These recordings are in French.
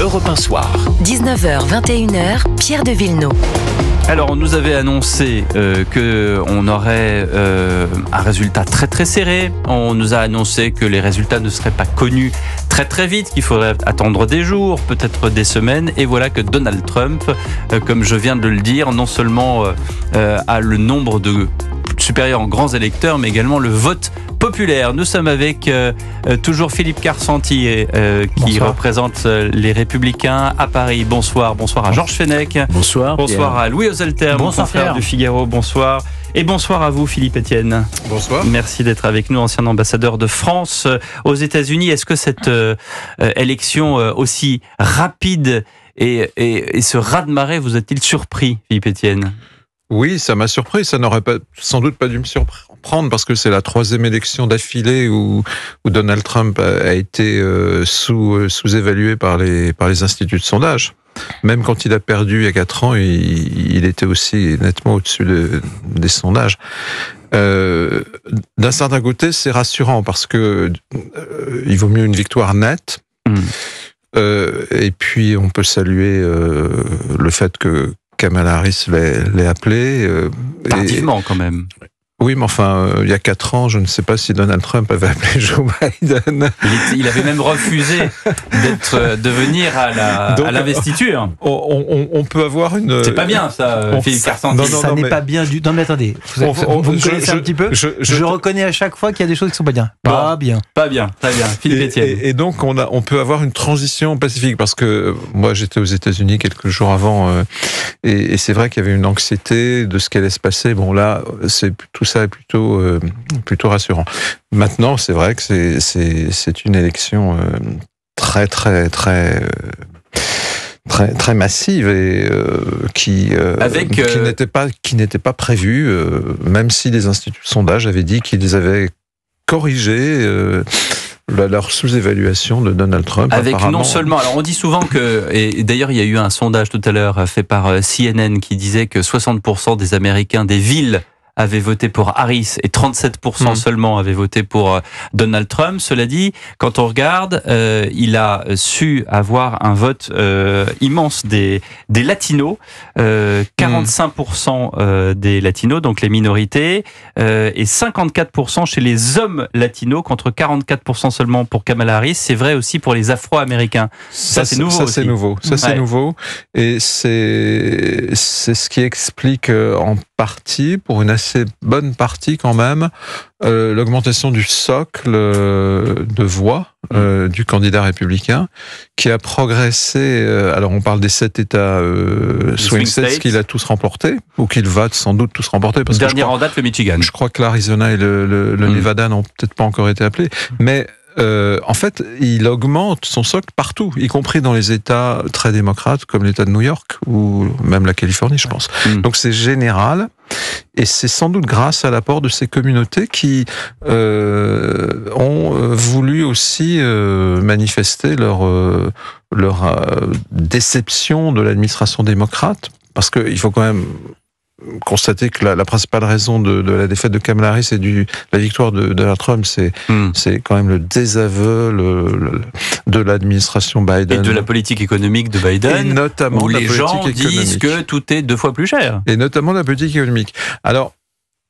Europe 1 Soir. 19h, 21h, Pierre de Villeneuve. Alors, on nous avait annoncé qu'on aurait un résultat très très serré. On nous a annoncé que les résultats ne seraient pas connus très très vite, qu'il faudrait attendre des jours, peut-être des semaines. Et voilà que Donald Trump, comme je viens de le dire, non seulement a le nombre de supérieur en grands électeurs, mais également le vote populaire. Nous sommes avec toujours Philippe Carcenti qui représente les Républicains à Paris. Bonsoir. Bonsoir à Georges Fenech. Bonsoir. Bonsoir à Louis Oselter, mon confrère du Figaro. Bonsoir. Et bonsoir à vous, Philippe Etienne. Bonsoir. Merci d'être avec nous, ancien ambassadeur de France aux États-Unis. Est-ce que cette élection aussi rapide et ce raz-de-marée vous a-t-il surpris, Philippe Etienne ? Oui, ça m'a surpris. Ça n'aurait sans doute pas dû me surprendre parce que c'est la troisième élection d'affilée où Donald Trump a été sous-évalué par les instituts de sondage. Même quand il a perdu il y a 4 ans, il était aussi nettement au-dessus des sondages. D'un certain côté, c'est rassurant parce que il vaut mieux une victoire nette. Et puis, on peut saluer le fait que Kamala Harris l'ait appelé. Tardivement, quand même. Oui, mais enfin, il y a 4 ans, je ne sais pas si Donald Trump avait appelé Joe Biden. Il avait même refusé de venir à l'investiture. On peut avoir une... C'est pas bien, ça, Philippe Carcenti. Ça n'est pas bien du... Non, mais attendez, vous me connaissez un petit peu. Je reconnais à chaque fois qu'il y a des choses qui sont pas bien. Pas bien. Pas bien, très bien. Philippe Etienne. Et donc, on peut avoir une transition pacifique, parce que moi, j'étais aux États-Unis quelques jours avant, et c'est vrai qu'il y avait une anxiété de ce qui allait se passer. Bon, là, tout ça est plutôt rassurant. Maintenant, c'est vrai que c'est une élection très massive et qui n'était pas prévue, même si les instituts de sondage avaient dit qu'ils avaient corrigé leur sous-évaluation de Donald Trump. Avec non seulement... Alors on dit souvent que... Et d'ailleurs, il y a eu un sondage tout à l'heure fait par CNN qui disait que 60% des Américains des villes avaient voté pour Harris et 37% seulement avaient voté pour Donald Trump. Cela dit, quand on regarde, il a su avoir un vote immense des latinos, 45% des latinos, donc les minorités, et 54% chez les hommes latinos, contre 44% seulement pour Kamala Harris. C'est vrai aussi pour les Afro-Américains. Ça, c'est nouveau. C'est nouveau. C'est nouveau. Et c'est ce qui explique en partie, pour une assez bonne partie quand même, l'augmentation du socle de voix du candidat républicain, qui a progressé. Alors on parle des 7 États swing states qu'il a tous remportés, ou qu'il va sans doute tous remporter. Parce dernier en date, le Michigan. Je crois que l'Arizona et le Nevada n'ont peut-être pas encore été appelés, mais en fait, il augmente son socle partout, y compris dans les États très démocrates, comme l'État de New York, ou même la Californie, je pense. Donc c'est général, et c'est sans doute grâce à l'apport de ces communautés qui ont voulu aussi manifester leur déception de l'administration démocrate, parce qu'il faut quand même constater que la principale raison de la défaite de Kamala Harris et la victoire de Donald Trump, c'est quand même le désaveu de l'administration Biden. Et de la politique économique de Biden, et notamment où la les politique gens disent que tout est 2 fois plus cher. Et notamment la politique économique. Alors,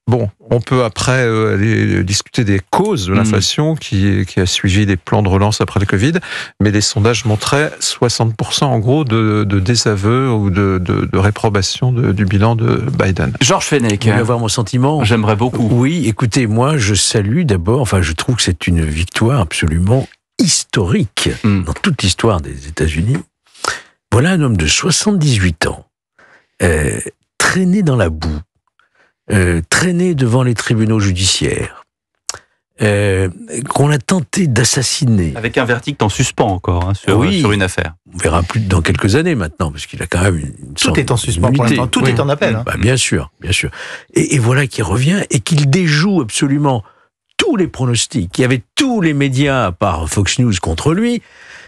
bon, on peut après aller discuter des causes de l'inflation qui a suivi les plans de relance après le Covid, mais les sondages montraient 60% en gros de désaveu ou de réprobation du bilan de Biden. Georges Fenech. Vous voulez avoir mon sentiment ? J'aimerais beaucoup. Oui, écoutez, moi je salue d'abord, je trouve que c'est une victoire absolument historique dans toute l'histoire des États-Unis. Voilà un homme de 78 ans, traîné dans la boue, traîné devant les tribunaux judiciaires, qu'on a tenté d'assassiner. Avec un verdict en suspens encore, sur une affaire. On verra plus dans quelques années maintenant, parce qu'il a quand même une Tout est en suspens pour l'instant, tout est en appel. Bien sûr, bien sûr. Et voilà qu'il revient et qu'il déjoue absolument tous les pronostics. Il y avait tous les médias, à part Fox News, contre lui.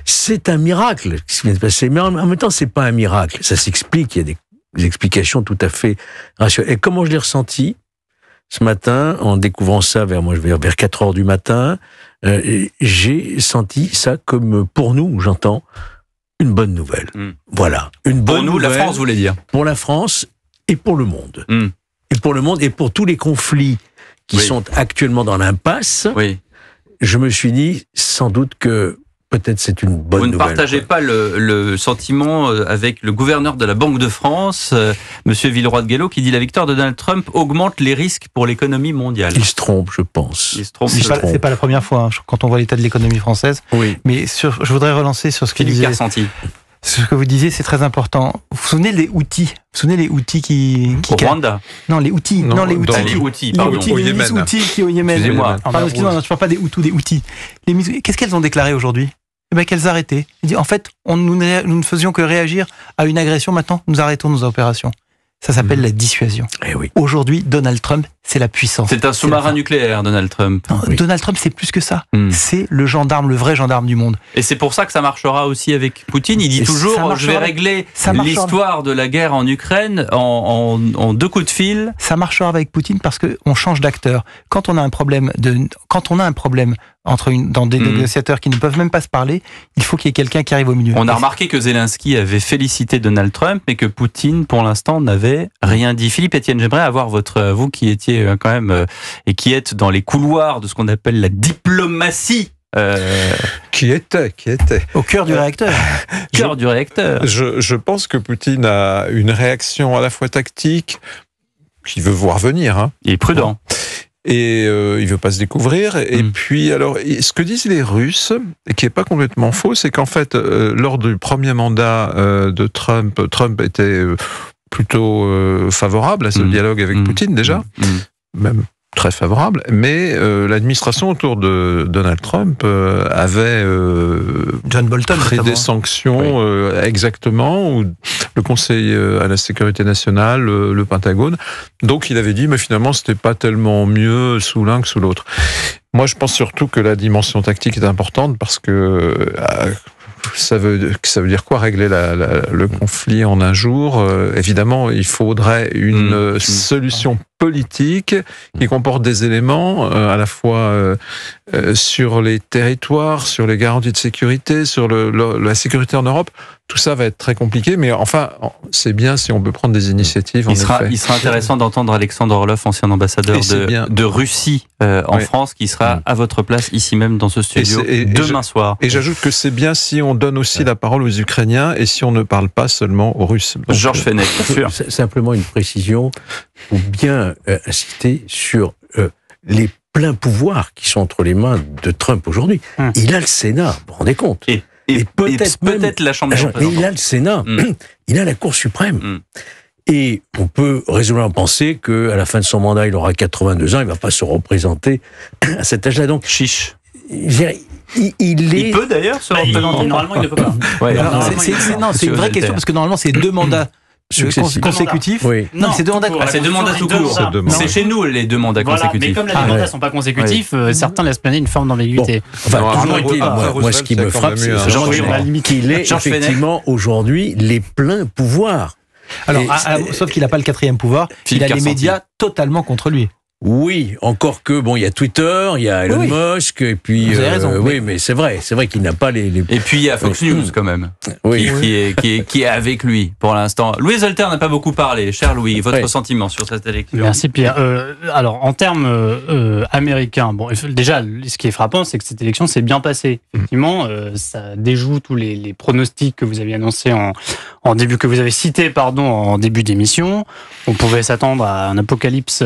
C'est un miracle ce qui vient de passer. Mais en même temps, c'est pas un miracle. Ça s'explique, il y a des explications tout à fait rationnelles. Et comment je l'ai ressenti ce matin, en découvrant ça vers 4 heures du matin, j'ai senti ça comme, pour nous, j'entends, une bonne nouvelle. Voilà, une bonne pour nous, nouvelle. la France, vous voulez dire. Pour la France et pour le monde. Et pour le monde et pour tous les conflits qui sont actuellement dans l'impasse, je me suis dit sans doute que peut-être c'est une bonne nouvelle. Vous ne partagez pas le sentiment avec le gouverneur de la Banque de France, Monsieur Villeroy de Galhau, qui dit la victoire de Donald Trump augmente les risques pour l'économie mondiale. Il se trompe, je pense. Il se trompe. C'est pas la première fois, quand on voit l'état de l'économie française. Oui. Mais je voudrais relancer sur ce que Philippe disait. Carsanti. Ce que vous disiez, c'est très important. Vous vous souvenez des outils? Vous vous souvenez les outils qui Au Rwanda. Non, les outils. Non, les outils. Les outils, Les pardon. outils, Au les milices Yémen. outils qui au Yémen. Excusez-moi. Pardon, excusez-moi, non, je parle pas des Hutus, des outils. Qu'est-ce qu'elles ont déclaré aujourd'hui? Eh bien, qu'elles arrêtaient. Ils disent, en fait, nous ne faisions que réagir à une agression. Maintenant, nous arrêtons nos opérations. Ça s'appelle la dissuasion. Eh oui. Aujourd'hui, Donald Trump, c'est la puissance. C'est un sous-marin nucléaire, Donald Trump. Non, Oui. Donald Trump, c'est plus que ça. Mm. C'est le gendarme, le vrai gendarme du monde. Et c'est pour ça que ça marchera aussi avec Poutine. Il dit Et ça toujours, marchera je vais avec- régler ça marchera l'histoire de la guerre en Ukraine en 2 coups de fil. Ça marchera avec Poutine parce que on change d'acteur. Quand on a un problème dans des négociateurs qui ne peuvent même pas se parler, il faut qu'il y ait quelqu'un qui arrive au milieu. On a remarqué que Zelensky avait félicité Donald Trump, mais que Poutine, pour l'instant, n'avait rien dit. Philippe Etienne, j'aimerais avoir vous qui étiez quand même, et qui êtes dans les couloirs de ce qu'on appelle la diplomatie, Qui était. Au cœur du réacteur. cœur du réacteur. Je pense que Poutine a une réaction à la fois tactique, qu'il veut voir venir, hein, Il est prudent. et il veut pas se découvrir. Et puis, alors, ce que disent les Russes, et qui est pas complètement faux, c'est qu'en fait, lors du premier mandat de Trump était plutôt favorable à ce dialogue avec Poutine déjà, même très favorable, mais l'administration autour de Donald Trump avait John Bolton, pris notamment. des sanctions exactement, ou le Conseil à la sécurité nationale, le Pentagone. Donc il avait dit, mais finalement c'était pas tellement mieux sous l'un que sous l'autre. Moi je pense surtout que la dimension tactique est importante parce que ça veut dire quoi régler le conflit en un jour? Évidemment, il faudrait une solution politique qui comporte des éléments à la fois sur les territoires, sur les garanties de sécurité, sur la sécurité en Europe. Tout ça va être très compliqué, mais enfin, c'est bien si on peut prendre des initiatives. Il sera intéressant d'entendre Alexandre Orlov, ancien ambassadeur de Russie en France, qui sera à votre place ici même dans ce studio demain soir. Et j'ajoute que c'est bien si on donne aussi la parole aux Ukrainiens et si on ne parle pas seulement aux Russes. Donc, Georges Fenech, bien sûr. Simplement une précision pour bien insister sur les pleins pouvoirs qui sont entre les mains de Trump aujourd'hui. Il a le Sénat, vous vous rendez compte? Et peut-être la Chambre des Mais représentants. il a le Sénat, il a la Cour suprême. Et on peut raisonnablement penser qu'à la fin de son mandat, il aura 82 ans, il ne va pas se représenter à cet âge-là. Donc, Chiche. il peut d'ailleurs se représenter. Normalement, il ne peut pas. Ouais. C'est une vraie question parce que normalement c'est 2 mandats consécutifs. Oui. Non, c'est 2 mandats. C'est 2 mandats tout court. C'est chez nous les 2 mandats Voilà, mais consécutifs. comme les mandats ne sont pas consécutifs, certains laissent planer une forme d'ambiguïté. Enfin, Non, toujours après, est-il, après, moi, ce qui me frappe, c'est qu'il est Georges Fenech. effectivement aujourd'hui les pleins pouvoirs. Alors, Et- sauf qu'il n'a pas le 4e pouvoir, Philippe il a les Carsanti. médias totalement contre lui. Oui, encore que, bon, il y a Twitter, il y a Elon Oui. Musk, et puis... Vous avez raison, oui, mais c'est vrai qu'il n'a pas les... Et puis il y a Fox News quand même, Oui. qui est avec lui pour l'instant. Louis Zolter n'a pas beaucoup parlé. Cher Louis, votre sentiment sur cette élection? Merci Pierre. Alors en termes américains, bon, déjà ce qui est frappant, c'est que cette élection s'est bien passée. Effectivement, ça déjoue tous les pronostics que vous aviez annoncés en début, que vous avez cités en début d'émission. On pouvait s'attendre à un apocalypse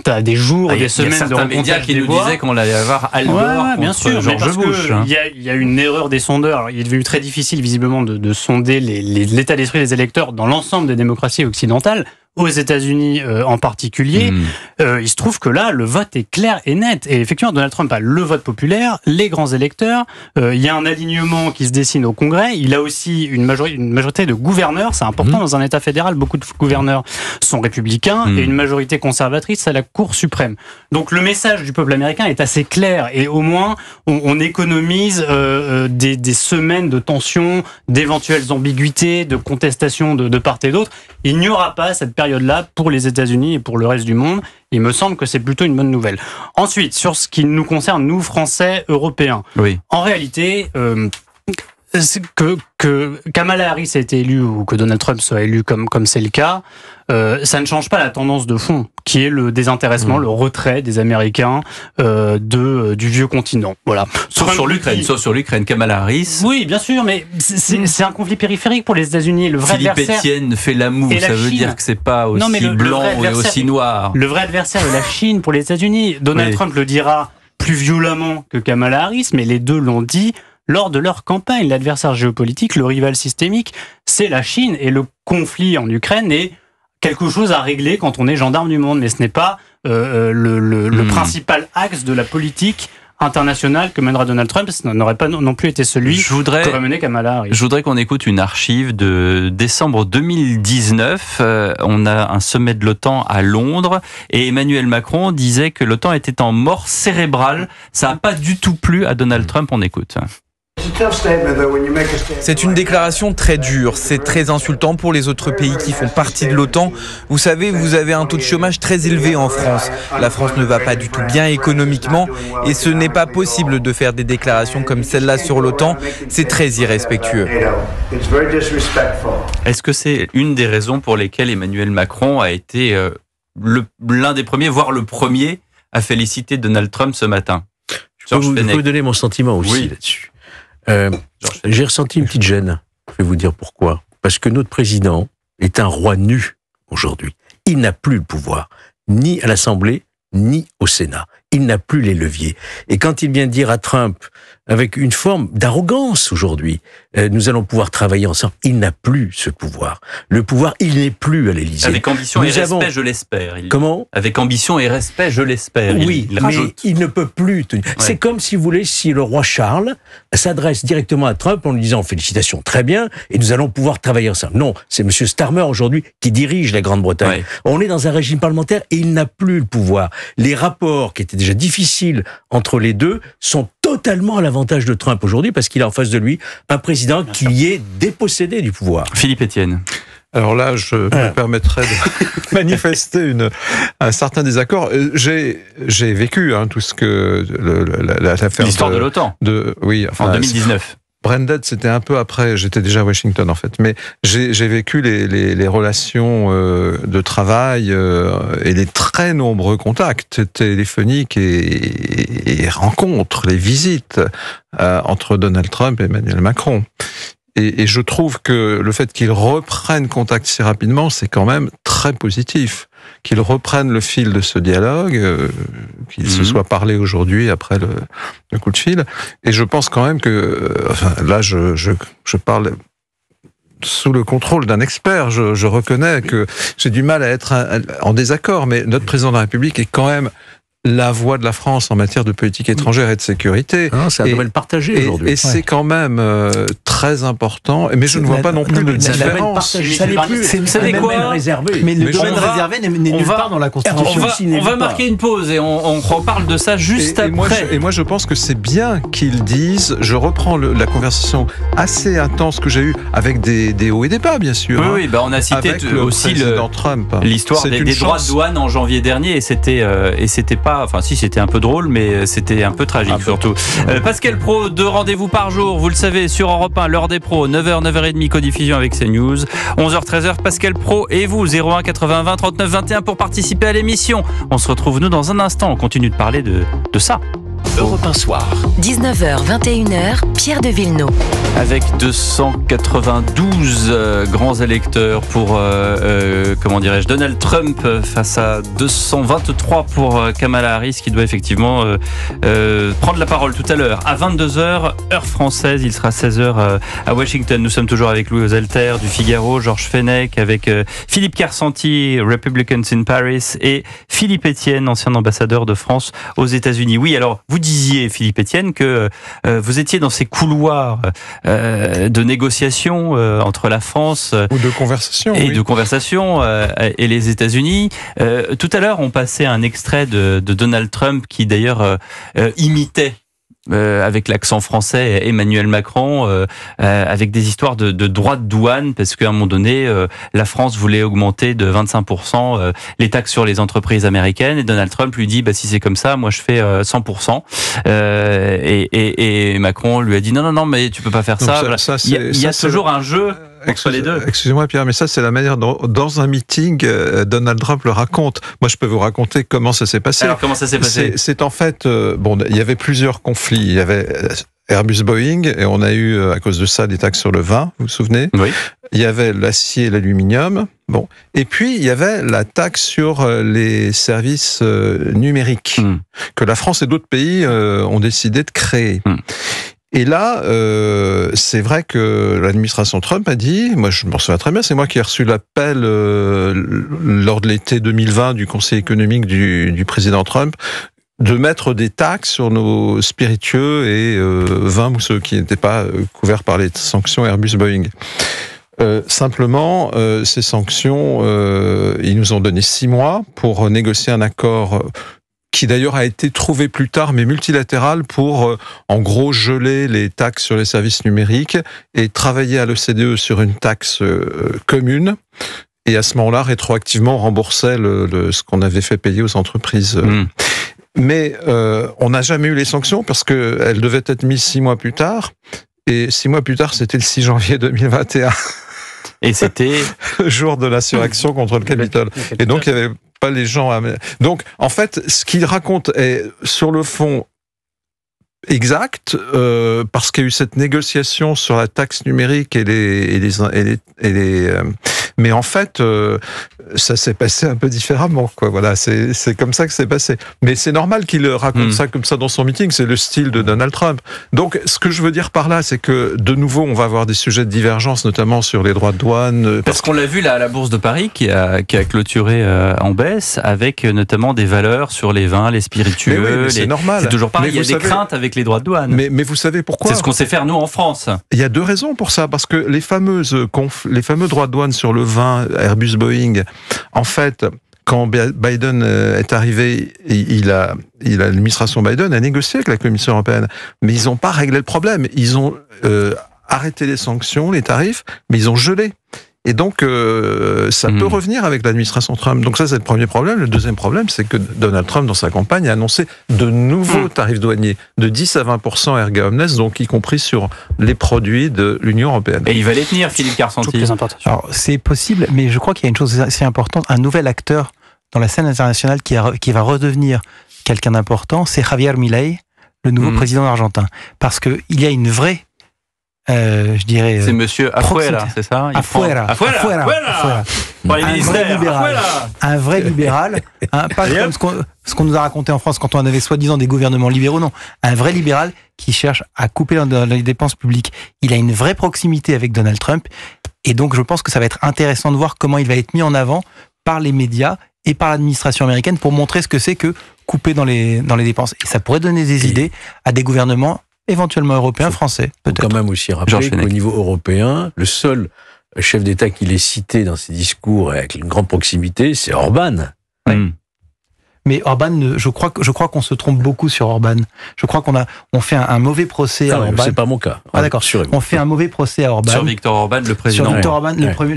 à des jours, Il y a des semaines de certains médias recomptage qui des nous voix. disaient qu'on allait avoir Al Gore bien contre sûr, mais George parce Bush. que il y a une erreur des sondeurs. Alors, il est devenu très difficile, visiblement, de sonder l'état d'esprit des électeurs dans l'ensemble des démocraties occidentales, aux États-Unis en particulier. Il se trouve que là, le vote est clair et net. Et effectivement, Donald Trump a le vote populaire, les grands électeurs. Il y a un alignement qui se dessine au Congrès. Il a aussi une majorité de gouverneurs. C'est important dans un État fédéral. Beaucoup de gouverneurs sont républicains et une majorité conservatrice à la Cour suprême. Donc le message du peuple américain est assez clair et au moins on économise des semaines de tensions, d'éventuelles ambiguïtés, de contestations de part et d'autre. Il n'y aura pas cette période-là pour les États-Unis et pour le reste du monde. Il me semble que c'est plutôt une bonne nouvelle. Ensuite, sur ce qui nous concerne, nous, Français, Européens. Oui. En réalité, que Kamala Harris a été élue ou que Donald Trump soit élu comme c'est le cas, ça ne change pas la tendance de fond, qui est le désintéressement, le retrait des Américains du vieux continent. Voilà. Sauf sur l'Ukraine, Kamala Harris. Oui, bien sûr, mais c'est un conflit périphérique pour les États-Unis. Le vrai Philippe adversaire, Etienne fait la moue, ça veut dire que c'est pas aussi blanc et aussi noir. Le vrai adversaire est la Chine pour les États-Unis. Donald Trump le dira plus violemment que Kamala Harris, mais les deux l'ont dit lors de leur campagne. L'adversaire géopolitique, le rival systémique, c'est la Chine. Et le conflit en Ukraine est quelque chose à régler quand on est gendarme du monde. Mais ce n'est pas le principal axe de la politique internationale que mènera Donald Trump. Ça n'aurait pas non plus été celui qu'aurait mené Kamala Harris. Je voudrais qu'on écoute une archive de décembre 2019. On a un sommet de l'OTAN à Londres et Emmanuel Macron disait que l'OTAN était en mort cérébrale. Ça n'a pas du tout plu à Donald Trump. On écoute. C'est une déclaration très dure, c'est très insultant pour les autres pays qui font partie de l'OTAN. Vous savez, vous avez un taux de chômage très élevé en France. La France ne va pas du tout bien économiquement et ce n'est pas possible de faire des déclarations comme celle-là sur l'OTAN. C'est très irrespectueux. Est-ce que c'est une des raisons pour lesquelles Emmanuel Macron a été l'un des premiers, voire le premier, à féliciter Donald Trump ce matin? Je peux vous donner mon sentiment aussi là-dessus. J'ai ressenti une petite gêne. Je vais vous dire pourquoi. Parce que notre président est un roi nu aujourd'hui. Il n'a plus le pouvoir, ni à l'Assemblée, ni au Sénat. Il n'a plus les leviers. Et quand il vient dire à Trump, avec une forme d'arrogance aujourd'hui, nous allons pouvoir travailler ensemble, il n'a plus ce pouvoir. Le pouvoir, il n'est plus à l'Élysée. Avec ambition et respect, je l'espère. Comment ? Avec ambition et respect, je l'espère. Oui, mais il ne peut plus tenir. Ouais. C'est comme, si vous voulez, si le roi Charles s'adresse directement à Trump en lui disant « Félicitations, très bien, et nous allons pouvoir travailler ensemble ». Non, c'est M. Starmer aujourd'hui qui dirige la Grande-Bretagne. Ouais. On est dans un régime parlementaire et il n'a plus le pouvoir. Les rapports qui étaient déjà difficiles entre les deux sont totalement à l'avantage de Trump aujourd'hui parce qu'il a en face de lui un président qui y est dépossédé du pouvoir. Philippe Etienne. Alors là, je me permettrais de manifester un certain désaccord. J'ai vécu tout ce que l'affaire l'histoire de l'OTAN. Oui, en 2019. Branded, c'était un peu après, j'étais déjà à Washington en fait, mais j'ai vécu les relations de travail et les très nombreux contacts téléphoniques et rencontres, les visites entre Donald Trump et Emmanuel Macron. Et je trouve que le fait qu'ils reprennent contact si rapidement, c'est quand même très positif. Qu'ils reprennent le fil de ce dialogue, qu'ils se soient parlé aujourd'hui après le coup de fil. Et je pense quand même que, là, je parle sous le contrôle d'un expert. Je reconnais que j'ai du mal à être en désaccord, mais notre président de la République est quand même la voix de la France en matière de politique étrangère et de sécurité. C'est un domaine partagé aujourd'hui. Et c'est quand même très important. Mais je ne vois pas non plus de différence. Vous savez quoi ? Mais le domaine réservé n'est nulle part dans la Constitution. On va marquer une pause et on reparle de ça juste après. Et moi, je pense que c'est bien qu'ils disent, je reprends la conversation assez intense que j'ai eue avec des hauts et des bas, bien sûr. Oui, on a cité aussi l'histoire des droits de douane en janvier dernier et c'était pas. Enfin, si, c'était un peu drôle, mais c'était un peu tragique surtout. Pascal Praud, 2 rendez-vous par jour, vous le savez, sur Europe 1, l'heure des pros, 9h, 9h30, codiffusion avec CNews. 11h, 13h, Pascal Praud et vous, 01 80 20 39 21 pour participer à l'émission. On se retrouve, nous, dans un instant. On continue de parler de ça. Europe 1 Soir. 19h, 21h, Pierre de Villeneuve. Avec 292 grands électeurs pour, Donald Trump face à 223 pour Kamala Harris qui doit effectivement prendre la parole tout à l'heure. À 22h, heure française, il sera 16h à Washington. Nous sommes toujours avec Louis Oselter du Figaro, Georges Fenech, avec Philippe Carsanti, Republicans in Paris, et Philippe Etienne, ancien ambassadeur de France aux États-Unis. Oui, alors, vous disiez, Philippe Etienne, que vous étiez dans ces couloirs de négociations entre la France ou de conversation et les États-Unis. Tout à l'heure, on passait un extrait de Donald Trump qui d'ailleurs imitait avec l'accent français, Emmanuel Macron, avec des histoires de droits de douane, parce qu'à un moment donné, la France voulait augmenter de 25% les taxes sur les entreprises américaines, et Donald Trump lui dit, si c'est comme ça, moi je fais 100%. Et Macron lui a dit, non, mais tu peux pas faire ça. Voilà. Il y a toujours un jeu entre les deux. Excusez-moi Pierre, mais ça c'est la manière dont, dans un meeting, Donald Trump le raconte. Moi je peux vous raconter comment ça s'est passé. Alors comment ça s'est passé ? C'est en fait, il y avait plusieurs conflits. Il y avait Airbus-Boeing, et on a eu à cause de ça des taxes sur le vin, vous vous souvenez ? Oui. Il y avait l'acier et l'aluminium. Bon. Et puis il y avait la taxe sur les services numériques que la France et d'autres pays ont décidé de créer. Et là, c'est vrai que l'administration Trump a dit, moi je m'en souviens très bien, c'est moi qui ai reçu l'appel lors de l'été 2020 du Conseil économique du président Trump, de mettre des taxes sur nos spiritueux et vins mousseux qui n'étaient pas couverts par les sanctions Airbus-Boeing. Simplement, ces sanctions, ils nous ont donné 6 mois pour négocier un accord qui d'ailleurs a été trouvé plus tard, mais multilatéral, pour en gros geler les taxes sur les services numériques et travailler à l'OCDE sur une taxe commune. Et à ce moment-là, rétroactivement, on remboursait ce qu'on avait fait payer aux entreprises. Mais on n'a jamais eu les sanctions parce qu'elles devaient être mises 6 mois plus tard. Et 6 mois plus tard, c'était le 6 janvier 2021. Et c'était le jour de l'insurrection contre le Capitole. Et donc, il n'y avait pas les gens à... Donc, en fait, ce qu'il raconte est, sur le fond, exact, parce qu'il y a eu cette négociation sur la taxe numérique mais en fait, ça s'est passé un peu différemment, quoi. Voilà, c'est comme ça que c'est passé. Mais c'est normal qu'il raconte ça comme ça dans son meeting. C'est le style de Donald Trump. Donc, ce que je veux dire par là, c'est que de nouveau, on va avoir des sujets de divergence, notamment sur les droits de douane. Parce qu'on l'a vu là à la Bourse de Paris, qui a clôturé en baisse, avec notamment des valeurs sur les vins, les spiritueux. C'est normal. C'est toujours pareil. Il y a des craintes avec les droits de douane. Mais vous savez pourquoi ? C'est ce qu'on sait faire nous en France. Il y a 2 raisons pour ça, parce que les fameux droits de douane sur le vin Airbus-Boeing, en fait, quand Biden est arrivé, l'administration Biden a négocié avec la Commission européenne, mais ils n'ont pas réglé le problème. Ils ont arrêté les sanctions, les tarifs, mais ils ont gelé. Et donc, ça peut revenir avec l'administration Trump. Donc ça, c'est le premier problème. Le deuxième problème, c'est que Donald Trump, dans sa campagne, a annoncé de nouveaux tarifs douaniers, de 10 à 20% erga omnes, donc y compris sur les produits de l'Union européenne. Et il va les tenir, Philippe Carsanti. Toutes les importations. Alors, c'est possible, mais je crois qu'il y a une chose assez importante. Un nouvel acteur dans la scène internationale qui va redevenir quelqu'un d'important, c'est Javier Milei, le nouveau président argentin. Parce qu'il y a une vraie... je dirais... C'est monsieur Afuera, c'est ça ? Afuera. Pour les ministères, un vrai libéral, pas comme ce qu'on nous a raconté en France quand on avait soi-disant des gouvernements libéraux, non. Un vrai libéral qui cherche à couper dans les dépenses publiques. Il a une vraie proximité avec Donald Trump, et donc je pense que ça va être intéressant de voir comment il va être mis en avant par les médias et par l'administration américaine pour montrer ce que c'est que couper dans les dépenses. Et ça pourrait donner des idées à des gouvernements éventuellement européen, français, peut-être. Il faut quand même aussi rappeler qu'au niveau européen, le seul chef d'État qu'il ait cité dans ses discours avec une grande proximité, c'est Orban. Oui. Mais Orban, je crois qu'on se trompe beaucoup sur Orban. Je crois on fait un mauvais procès à Orban. C'est pas mon cas. Ah d'accord. On fait un mauvais procès à Orban. Sur Viktor Orban, le président. Sur Viktor Orban, le premier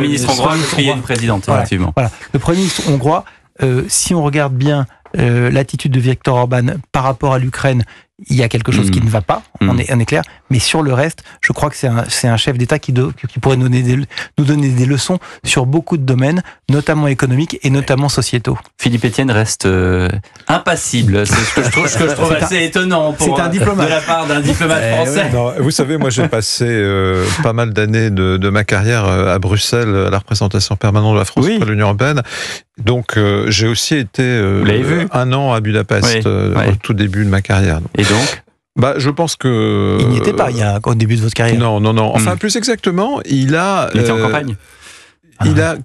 ministre hongrois, qui est une présidente, effectivement. Voilà. Le premier ministre hongrois, si on regarde bien l'attitude de Viktor Orban par rapport à l'Ukraine, il y a quelque chose qui ne va pas, on est clair, mais sur le reste, je crois que c'est un chef d'État qui pourrait nous donner des leçons sur beaucoup de domaines, notamment économiques et notamment sociétaux. Philippe Etienne reste impassible, c'est ce que je trouve assez étonnant pour, de la part d'un diplomate français. Non, vous savez, moi j'ai passé pas mal d'années de ma carrière à Bruxelles, à la représentation permanente de la France auprès de l'Union européenne. Donc j'ai aussi été 1 an à Budapest au tout début de ma carrière. Et donc je pense que... Il n'y était pas au début de votre carrière. Non. Enfin, plus exactement, il était en campagne. Il a,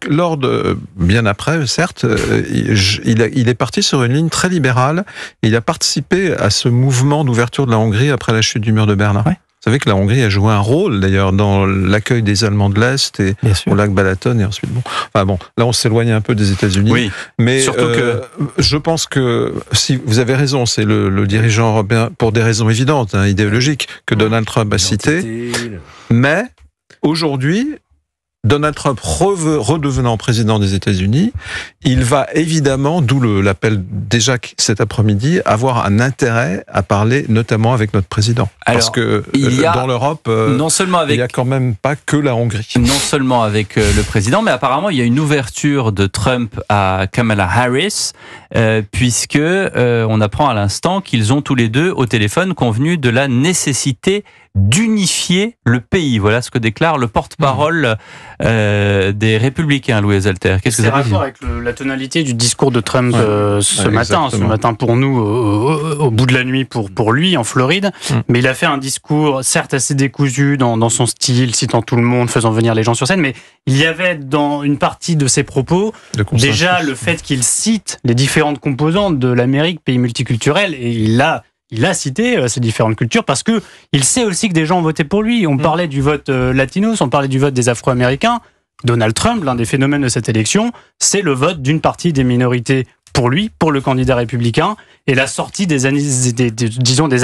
bien après, certes, il est parti sur une ligne très libérale. Et il a participé à ce mouvement d'ouverture de la Hongrie après la chute du mur de Berlin. Ouais. Vous savez que la Hongrie a joué un rôle d'ailleurs dans l'accueil des Allemands de l'Est et au lac Balaton et ensuite là on s'éloigne un peu des États-Unis. Oui, mais surtout que je pense que si vous avez raison, c'est le dirigeant européen pour des raisons évidentes, idéologiques, que Donald Trump a cité. Mais aujourd'hui, Donald Trump redevenant président des États-Unis, il va évidemment, d'où l'appel déjà cet après-midi, avoir un intérêt à parler notamment avec notre président. Alors, parce que dans l'Europe, non seulement avec, il n'y a quand même pas que la Hongrie. Non seulement avec le président, mais apparemment il y a une ouverture de Trump à Kamala Harris, puisque on apprend à l'instant qu'ils ont tous les deux au téléphone convenu de la nécessité d'unifier le pays. Voilà ce que déclare le porte-parole des Républicains, Louis Alter. Qu'est-ce que ça veut dire ? C'est rapport avec la tonalité du discours de Trump ce matin pour nous, au bout de la nuit pour lui, en Floride. Mais il a fait un discours, certes assez décousu dans son style, citant tout le monde, faisant venir les gens sur scène, mais il y avait dans une partie de ses propos déjà le fait qu'il cite les différentes composantes de l'Amérique, pays multiculturel, et il a cité ces différentes cultures parce que il sait aussi que des gens ont voté pour lui. On parlait du vote latinos, on parlait du vote des Afro-Américains. Donald Trump, l'un des phénomènes de cette élection, c'est le vote d'une partie des minorités pour lui, pour le candidat républicain, et la sortie des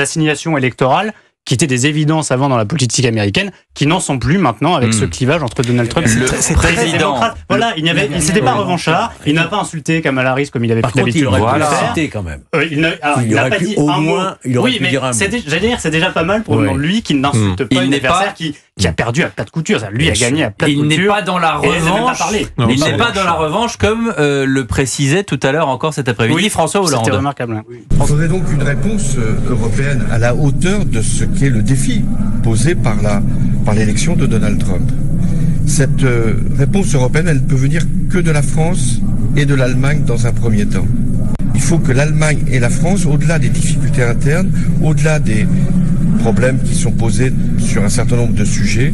assignations électorales qui étaient des évidences avant dans la politique américaine, qui n'en sont plus maintenant avec ce clivage entre Donald Trump et le président. Voilà, il s'était pas revanchard, il n'a pas insulté Kamala Harris comme il avait pris l'habitude. Il aurait pu le citer quand même. Il n'a pas dit un mot. Il aurait pu dire un mot. J'allais dire, c'est déjà pas mal pour lui qu'il n'insulte pas un adversaire qui a perdu à plat de couture. Lui a gagné à plat de couture. Il n'est pas dans la revanche. Il n'est pas dans la revanche comme le précisait tout à l'heure encore cet après-midi François Hollande. C'était remarquable. Il faudrait donc une réponse européenne à la hauteur de ce qu'est le défi posé par l'élection de Donald Trump. Cette réponse européenne, elle ne peut venir que de la France et de l'Allemagne dans un premier temps. Il faut que l'Allemagne et la France, au-delà des difficultés internes, au-delà des problèmes qui sont posés sur un certain nombre de sujets,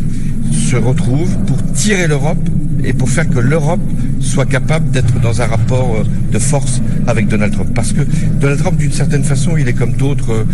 se retrouvent pour tirer l'Europe et pour faire que l'Europe soit capable d'être dans un rapport de force avec Donald Trump. Parce que Donald Trump, d'une certaine façon, il est comme d'autres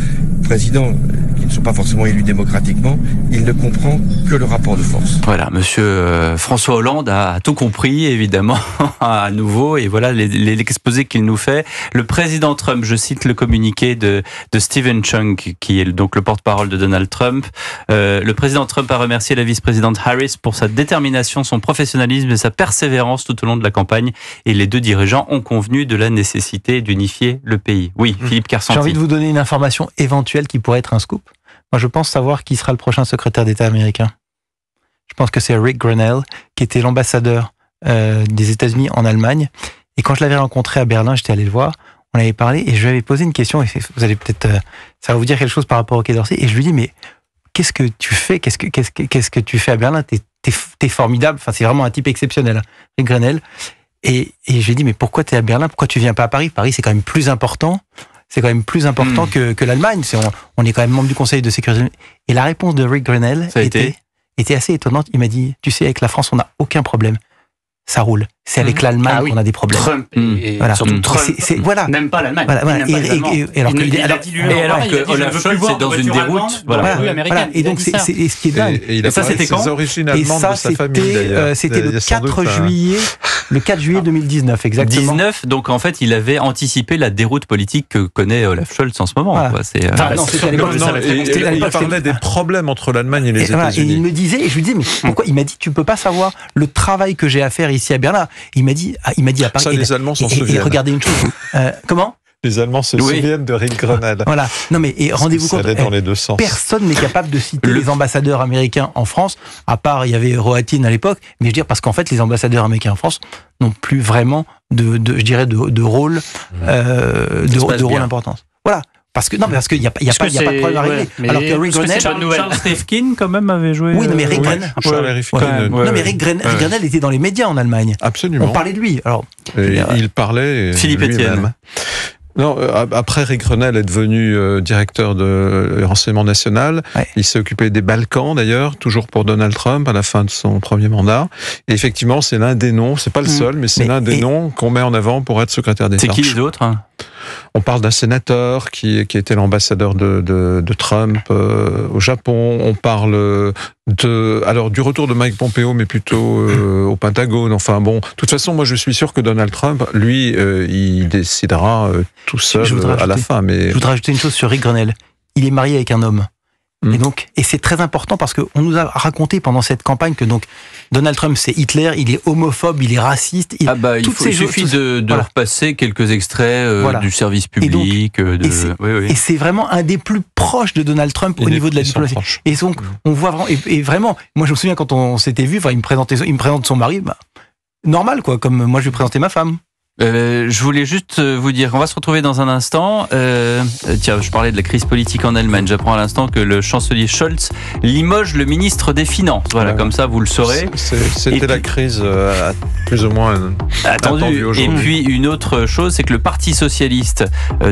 présidents qui ne sont pas forcément élus démocratiquement, il ne comprend que le rapport de force. Voilà, monsieur François Hollande a tout compris, évidemment, à nouveau, et voilà l'exposé qu'il nous fait. Le président Trump, je cite le communiqué de Stephen Chung, qui est donc le porte-parole de Donald Trump. Le président Trump a remercié la vice-présidente Harris pour sa détermination, son professionnalisme et sa persévérance tout au long de la campagne, et les deux dirigeants ont convenu de la nécessité d'unifier le pays. Oui, Philippe Kersanti. J'ai envie de vous donner une information éventuelle qui pourrait être un scoop. Moi, je pense savoir qui sera le prochain secrétaire d'État américain. Je pense que c'est Rick Grenell, qui était l'ambassadeur des États-Unis en Allemagne. Et quand je l'avais rencontré à Berlin, j'étais allé le voir, on avait parlé, et je lui avais posé une question, et vous allez peut-être, ça va vous dire quelque chose par rapport au Quai d'Orsay, et je lui dis, mais qu'est-ce que tu fais, qu'est-ce que tu fais à Berlin? T'es formidable, enfin, c'est vraiment un type exceptionnel, Rick Grenell. Et je lui ai dit, mais pourquoi t'es à Berlin? Pourquoi tu viens pas à Paris? Paris, c'est quand même plus important. C'est quand même plus important que l'Allemagne. On est quand même membre du Conseil de sécurité. Et la réponse de Rick Grenell était assez étonnante. Il m'a dit, tu sais, avec la France, on n'a aucun problème. Ça roule. C'est avec l'Allemagne qu'on a des problèmes. Trump et surtout Trump n'aime pas l'Allemagne. Alors que Olaf Scholz est dans une déroute. Et donc c'est ce qui est dingue. Et ça c'était quand? Et ça c'était le 4 juillet. Le 4 juillet 2019, exactement. 19, donc en fait, il avait anticipé la déroute politique que connaît Olaf Scholz en ce moment. Il parlait des problèmes entre l'Allemagne et les États-Unis. Et il me disait, et je lui disais, mais pourquoi? Il m'a dit, tu peux pas savoir le travail que j'ai à faire ici à Berlin. Il m'a dit à Paris. Ça, les Allemands s'en souviennent. Et regardez une chose. Comment? Les Allemands se souviennent de Rick Grenell. Voilà. Non, mais rendez-vous compte. Dans les deux sens. Personne n'est capable de citer les ambassadeurs américains en France, à part il y avait Rohatyn à l'époque. Mais je veux dire, parce qu'en fait, les ambassadeurs américains en France n'ont plus vraiment de rôle, d'importance. Voilà. Parce qu'il n'y a pas de problème à régler. Alors que Rick Grenell. Charles Rifkin, quand même, avait joué. Oui, non, mais Rick Grenell. Non, mais Rick Grenell était dans les médias en Allemagne. Absolument. On parlait de lui. Alors, il parlait. Philippe Etienne. Non, après Rick Grenell est devenu directeur de renseignement national. Ouais. Il s'est occupé des Balkans d'ailleurs, toujours pour Donald Trump à la fin de son premier mandat. Et effectivement, c'est l'un des noms, c'est pas le seul, mais c'est l'un des noms qu'on met en avant pour être secrétaire d'État. C'est qui les autres? On parle d'un sénateur qui était l'ambassadeur de Trump au Japon. On parle du retour de Mike Pompeo, mais plutôt au Pentagone. Enfin bon, de toute façon, moi je suis sûr que Donald Trump, lui, il décidera tout seul à la fin. Mais je voudrais rajouter une chose sur Rick Grenell. Il est marié avec un homme. Et c'est très important parce qu'on nous a raconté pendant cette campagne que donc Donald Trump c'est Hitler, il est homophobe, il est raciste. Il suffit de repasser quelques extraits du service public. Et c'est vraiment un des plus proches de Donald Trump au niveau de la diplomatie. Et donc on voit vraiment, et vraiment, moi je me souviens quand on s'était vu, il me présente son mari, normal quoi, comme moi je lui présentais ma femme. Je voulais juste vous dire qu'on va se retrouver dans un instant. Tiens, je parlais de la crise politique en Allemagne. J'apprends à l'instant que le chancelier Scholz limoge le ministre des Finances. Voilà, comme ça vous le saurez. C'était la crise plus ou moins attendue aujourd'hui. Et puis une autre chose, c'est que le Parti socialiste,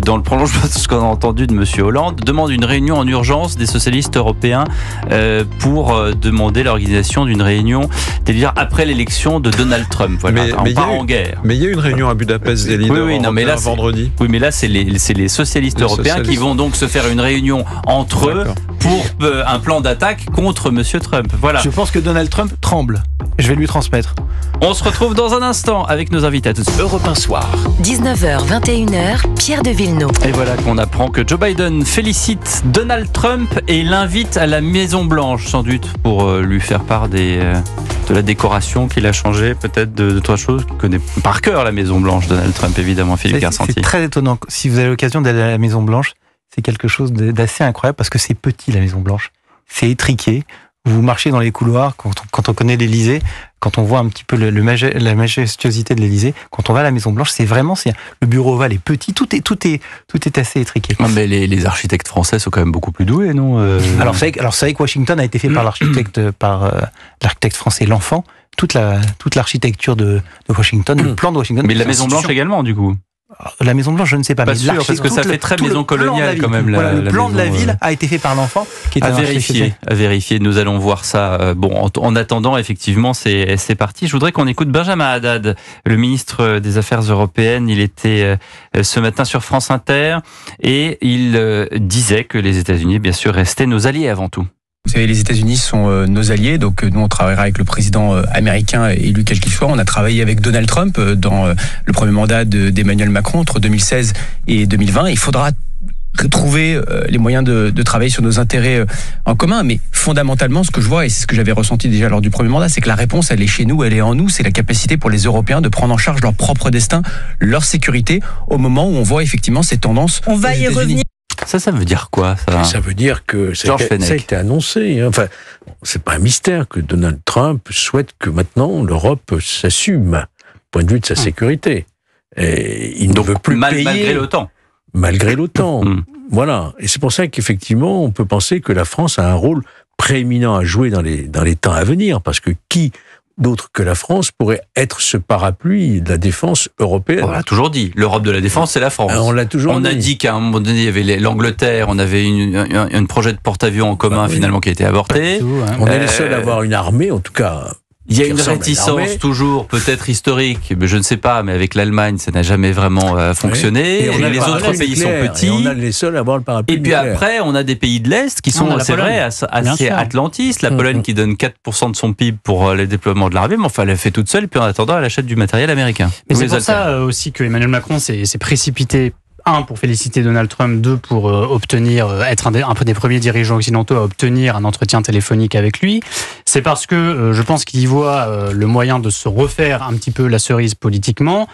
dans le prolongement de ce qu'on a entendu de Monsieur Hollande, demande une réunion en urgence des socialistes européens pour demander l'organisation d'une réunion après l'élection de Donald Trump. Voilà, on part en guerre. Mais il y a une réunion à Budapest des leaders européens vendredi. Oui, mais là, c'est les socialistes européens qui vont donc se faire une réunion entre eux pour un plan d'attaque contre Monsieur Trump. Voilà. Je pense que Donald Trump tremble. Je vais lui transmettre. On se retrouve dans un instant avec nos invités. À tout de suite. Europe 1 Soir. 19h, 21h, Pierre de Villeneuve. Et voilà qu'on apprend que Joe Biden félicite Donald Trump et l'invite à la Maison-Blanche, sans doute, pour lui faire part de la décoration qu'il a changée, peut-être de trois choses qu'il connaît par cœur, la Maison-Blanche, Donald Trump, évidemment, Philippe Carcentier. C'est très étonnant. Si vous avez l'occasion d'aller à la Maison-Blanche, c'est quelque chose d'assez incroyable parce que c'est petit, la Maison-Blanche. C'est étriqué. Vous marchez dans les couloirs, quand on connaît l'Élysée, quand on voit un petit peu la majestuosité de l'Élysée, quand on va à la Maison-Blanche, le bureau ovale est petit, tout est assez étriqué. Non, mais les architectes français sont quand même beaucoup plus doués, non Alors c'est vrai que Washington a été fait par l'architecte français L'Enfant. Toute l'architecture de Washington, le plan de Washington. Mais la Maison-Blanche également, du coup. La Maison-Blanche, je ne sais pas. Pas mais sûr, parce que ça fait très maison coloniale quand même. Le plan de la ville a été fait par L'Enfant. À vérifier. Nous allons voir ça. En attendant, effectivement, c'est parti. Je voudrais qu'on écoute Benjamin Haddad, le ministre des Affaires européennes. Il était ce matin sur France Inter et il disait que les États-Unis, bien sûr, restaient nos alliés avant tout. Vous savez, les États-Unis sont nos alliés, donc nous on travaillera avec le président américain élu quel qu'il soit. On a travaillé avec Donald Trump dans le premier mandat d'Emmanuel Macron entre 2016 et 2020. Il faudra trouver les moyens de travailler sur nos intérêts en commun, mais fondamentalement ce que je vois, et c'est ce que j'avais ressenti déjà lors du premier mandat, c'est que la réponse elle est chez nous, elle est en nous, c'est la capacité pour les Européens de prendre en charge leur propre destin, leur sécurité, au moment où on voit effectivement ces tendances. On va y revenir. Ça veut dire quoi, ça ? Ça veut dire que ça a été annoncé. Enfin, c'est pas un mystère que Donald Trump souhaite que maintenant l'Europe s'assume, point de vue de sa sécurité. Et il ne veut plus payer. Malgré l'OTAN. Malgré l'OTAN. Voilà. Et c'est pour ça qu'effectivement, on peut penser que la France a un rôle prééminent à jouer dans les temps à venir, parce que qui d'autre que la France pourrait être ce parapluie de la défense européenne. On l'a toujours dit, l'Europe de la défense, c'est la France. On l'a toujours dit. On a dit qu'à un moment donné, il y avait l'Angleterre, on avait un projet de porte-avions en commun finalement qui a été avorté. On est les seuls à avoir une armée, en tout cas. Il y a une réticence toujours, peut-être historique, mais je ne sais pas, mais avec l'Allemagne, ça n'a jamais vraiment fonctionné. Et les autres pays sont petits. Et on a les seuls à avoir le parapluie. Et puis après, on a des pays de l'Est qui sont, c'est vrai, assez atlantistes. La Pologne qui donne 4% de son PIB pour le déploiement de l'armée, mais enfin, elle le fait toute seule, et puis en attendant, elle achète du matériel américain. Mais c'est pour ça aussi que Emmanuel Macron s'est précipité. 1, pour féliciter Donald Trump, 2, pour être un peu des premiers dirigeants occidentaux à obtenir un entretien téléphonique avec lui. C'est parce que je pense qu'il y voit le moyen de se refaire un petit peu la cerise politiquement.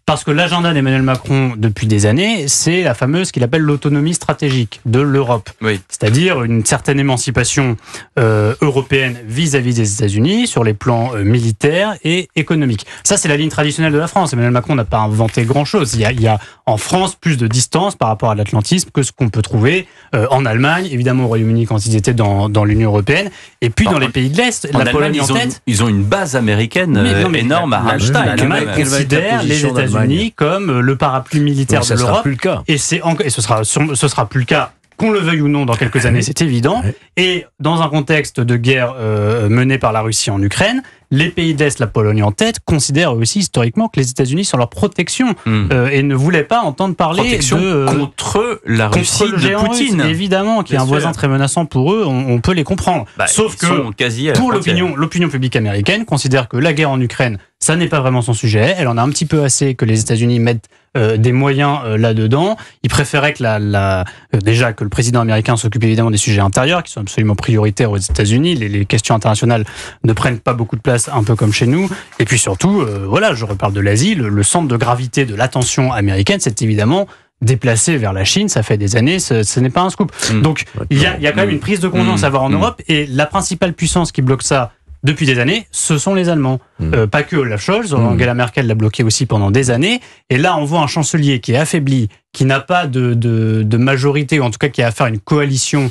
Parce que l'agenda d'Emmanuel Macron depuis des années, c'est la fameuse qu'il appelle l'autonomie stratégique de l'Europe. Oui. C'est-à-dire une certaine émancipation européenne vis-à-vis des États-Unis sur les plans militaires et économiques. Ça, c'est la ligne traditionnelle de la France. Emmanuel Macron n'a pas inventé grand-chose. Il y a en France plus de distance par rapport à l'atlantisme que ce qu'on peut trouver en Allemagne, évidemment au Royaume-Uni quand ils étaient dans l'Union européenne, et puis dans les pays de l'Est, la Pologne en tête. Ils ont une base américaine énorme à Ramstein. L'Allemagne considère les États-Unis comme le parapluie militaire de l'Europe. Et ce sera plus le cas, qu'on le veuille ou non, dans quelques années, c'est évident. Et dans un contexte de guerre menée par la Russie en Ukraine, les pays de l'Est, la Pologne en tête, considèrent aussi historiquement que les États-Unis sont leur protection et ne voulaient pas entendre parler de contre la Russie contre le géant de Poutine, russe, évidemment, qui est un voisin très menaçant pour eux. On peut les comprendre. Sauf que pour l'opinion publique américaine considère que la guerre en Ukraine, ça n'est pas vraiment son sujet. Elle en a un petit peu assez que les États-Unis mettent des moyens là-dedans. Ils préféraient que déjà que le président américain s'occupe évidemment des sujets intérieurs qui sont absolument prioritaires aux États-Unis. Les questions internationales ne prennent pas beaucoup de place, un peu comme chez nous. Et puis surtout, je reparle de l'Asie, le centre de gravité de l'attention américaine, c'est évidemment déplacé vers la Chine. Ça fait des années, ce n'est pas un scoop. Donc il y a quand même une prise de conscience à avoir en Europe, et la principale puissance qui bloque ça depuis des années, ce sont les Allemands. Pas que Olaf Scholz, Angela Merkel l'a bloqué aussi pendant des années. Et là, on voit un chancelier qui est affaibli, qui n'a pas de majorité, ou en tout cas qui a affaire à une coalition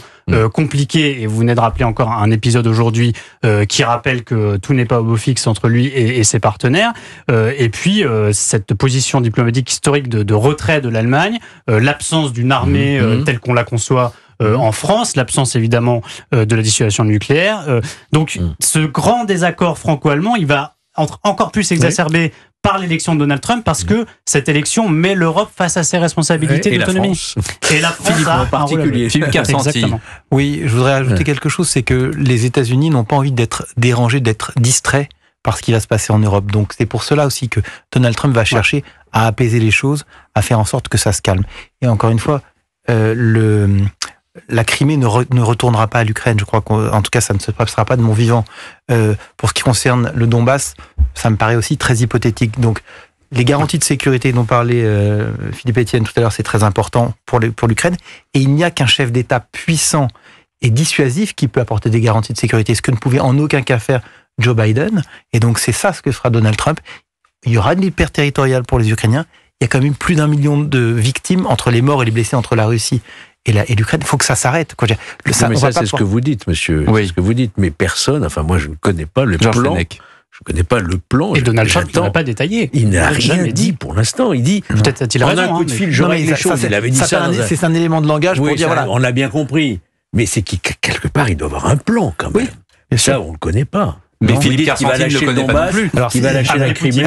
compliquée. Et vous venez de rappeler encore un épisode aujourd'hui qui rappelle que tout n'est pas au beau fixe entre lui et ses partenaires. Et puis, cette position diplomatique historique de retrait de l'Allemagne, l'absence d'une armée telle qu'on la conçoit en France, l'absence évidemment de la dissuasion nucléaire. Donc ce grand désaccord franco-allemand, il va être encore plus exacerbé par l'élection de Donald Trump, parce que cette élection met l'Europe face à ses responsabilités d'autonomie. Et la France en particulier. Philippe Carsanti. Oui, je voudrais ajouter quelque chose, c'est que les États-Unis n'ont pas envie d'être dérangés, d'être distraits par ce qui va se passer en Europe. Donc c'est pour cela aussi que Donald Trump va chercher à apaiser les choses, à faire en sorte que ça se calme. Et encore une fois, la Crimée ne retournera pas à l'Ukraine. Je crois qu'en tout cas, ça ne se passera pas de mon vivant. Pour ce qui concerne le Donbass, ça me paraît aussi très hypothétique. Donc, les garanties de sécurité dont parlait Philippe Etienne tout à l'heure, c'est très important pour l'Ukraine. Et il n'y a qu'un chef d'État puissant et dissuasif qui peut apporter des garanties de sécurité, ce que ne pouvait en aucun cas faire Joe Biden. Et donc, c'est ça ce que fera Donald Trump. Il y aura une hyper territoriale pour les Ukrainiens. Il y a quand même plus d'1 million de victimes entre les morts et les blessés entre la Russie et l'Ukraine. Il faut que ça s'arrête. Ça, c'est ce que vous dites, monsieur. Oui. C'est ce que vous dites. Mais personne, moi, je ne connais pas le plan. Je ne connais pas le plan. Et Donald Trump, il n'a pas détaillé. Il n'a rien dit pour l'instant. Il dit, peut-être a-t-il raison. En un coup de fil, je règle les choses. Il avait dit ça. C'est un élément de langage pour dire, voilà. On l'a bien compris. Mais c'est qu'il, quelque part, il doit avoir un plan, quand même. Et ça, on ne le connaît pas. Mais Philippe Carsanti ne le connaît pas non plus. Alors, il va lâcher la Crimée.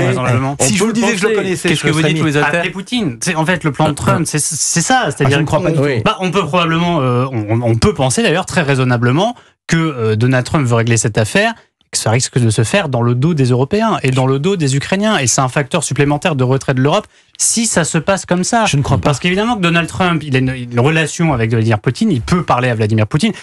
Si je vous disais que je le connaissais, qu'est-ce que vous dites, Louis Alter ? Poutine. En fait, le plan de Trump, c'est ça. C'est-à-dire, je ne crois pas du tout. On peut probablement, on peut penser d'ailleurs très raisonnablement que Donald Trump veut régler cette affaire, que ça risque de se faire dans le dos des Européens et dans le dos des Ukrainiens. Et c'est un facteur supplémentaire de retrait de l'Europe si ça se passe comme ça. Je ne crois pas. Parce qu'évidemment que Donald Trump, il a une relation avec Vladimir Poutine, il peut parler à Vladimir Poutine,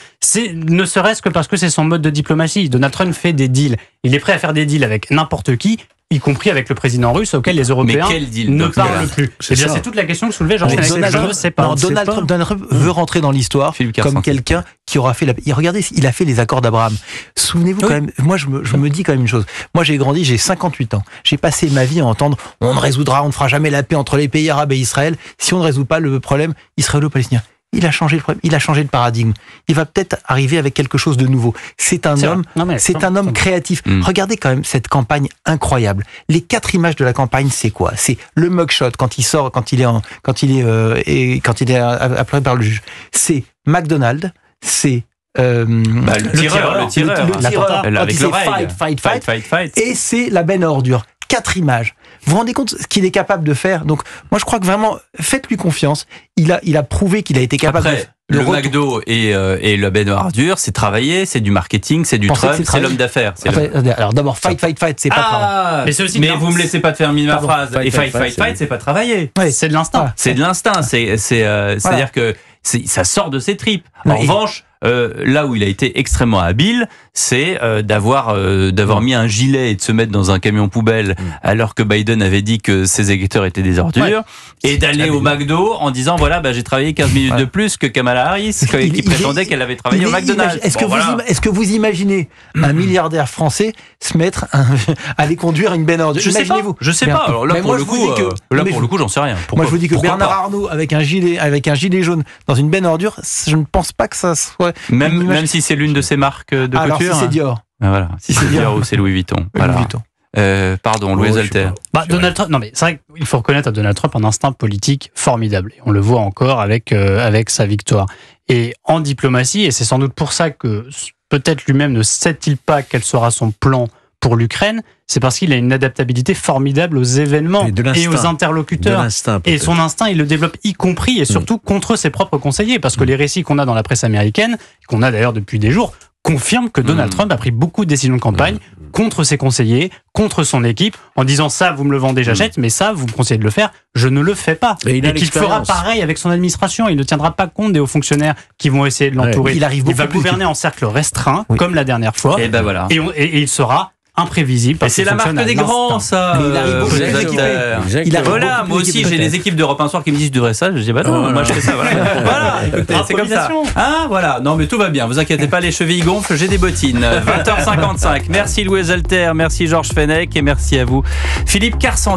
ne serait-ce que parce que c'est son mode de diplomatie. Donald Trump fait des deals. Il est prêt à faire des deals avec n'importe qui, y compris avec le président russe, auquel les Européens ne parlent plus. C'est toute la question que soulevait Georges Fenech. Je ne sais pas. Donald Trump veut rentrer dans l'histoire comme quelqu'un qui aura fait regardez, il a fait les accords d'Abraham. Souvenez-vous quand même, moi je me dis quand même une chose. Moi j'ai grandi, j'ai 58 ans. J'ai passé ma vie à entendre on ne fera jamais la paix entre les pays arabes et Israël si on ne résout pas le problème israélo-palestinien. Il a changé le problème, il a changé de paradigme. Il va peut-être arriver avec quelque chose de nouveau. C'est un homme créatif. Regardez quand même cette campagne incroyable. Les 4 images de la campagne, c'est quoi ? C'est le mugshot quand il sort, quand il est appelé par le juge. C'est McDonald's, c'est le tireur, avec l'oreille. Fight. Et c'est la benne à ordures. 4 images. Vous vous rendez compte ce qu'il est capable de faire ? Donc, moi, je crois que vraiment, faites-lui confiance. Il a prouvé qu'il a été capable de... Le McDo et le benne à ordures, c'est travailler, c'est du marketing, c'est du Trump, c'est l'homme d'affaires. Alors d'abord, fight, c'est pas travailler. Mais vous me laissez pas terminer ma phrase. Et fight, c'est pas travailler. C'est de l'instinct. C'est de l'instinct. C'est-à-dire que ça sort de ses tripes. En revanche, là où il a été extrêmement habile, c'est d'avoir mis un gilet et de se mettre dans un camion poubelle alors que Biden avait dit que ses électeurs étaient des ordures, et d'aller au McDo en disant voilà, j'ai travaillé 15 minutes de plus que Kamala Harris qui prétendait qu'elle avait travaillé au McDonald's. Est-ce que vous imaginez un milliardaire français se mettre à aller conduire une benne à ordures ? Je sais pas. Alors là, pour le coup, j'en sais rien. Moi, je vous dis que Bernard Arnault avec un gilet jaune dans une benne à ordures, je ne pense pas que ça soit même si c'est l'une de ses marques de couture. Alors si c'est Dior. Voilà. Si c'est Dior ou c'est Louis Vuitton. Pardon, Louis Alter. Donald Trump. Non mais c'est vrai qu'il faut reconnaître à Donald Trump un instinct politique formidable. Et on le voit encore avec sa victoire. Et en diplomatie, et c'est sans doute pour ça que peut-être lui-même ne sait-il pas quel sera son plan pour l'Ukraine, c'est parce qu'il a une adaptabilité formidable aux événements et aux interlocuteurs. Et son instinct, il le développe y compris et surtout contre ses propres conseillers. Parce que les récits qu'on a dans la presse américaine, qu'on a d'ailleurs depuis des jours, confirment que Donald Trump a pris beaucoup de décisions de campagne contre ses conseillers, contre son équipe, en disant ça, vous me le vendez, j'achète, mais ça, vous me conseillez de le faire, je ne le fais pas. Et qu'il fera pareil avec son administration, il ne tiendra pas compte des hauts fonctionnaires qui vont essayer de l'entourer. Il va gouverner en cercle restreint, comme la dernière fois, et il sera imprévisible. Et c'est la marque des grands, ça. Voilà, moi aussi, j'ai des équipes d'Europe 1 Soir qui me disent je devrais ça. Je dis bah non, moi je fais ça. Voilà, écoutez, c'est comme ça. Ah, voilà. Non, mais tout va bien. Vous inquiétez pas, les chevilles gonflent, j'ai des bottines. 20h55. Merci Louis Alter, merci Georges Fenech et merci à vous, Philippe Carsan.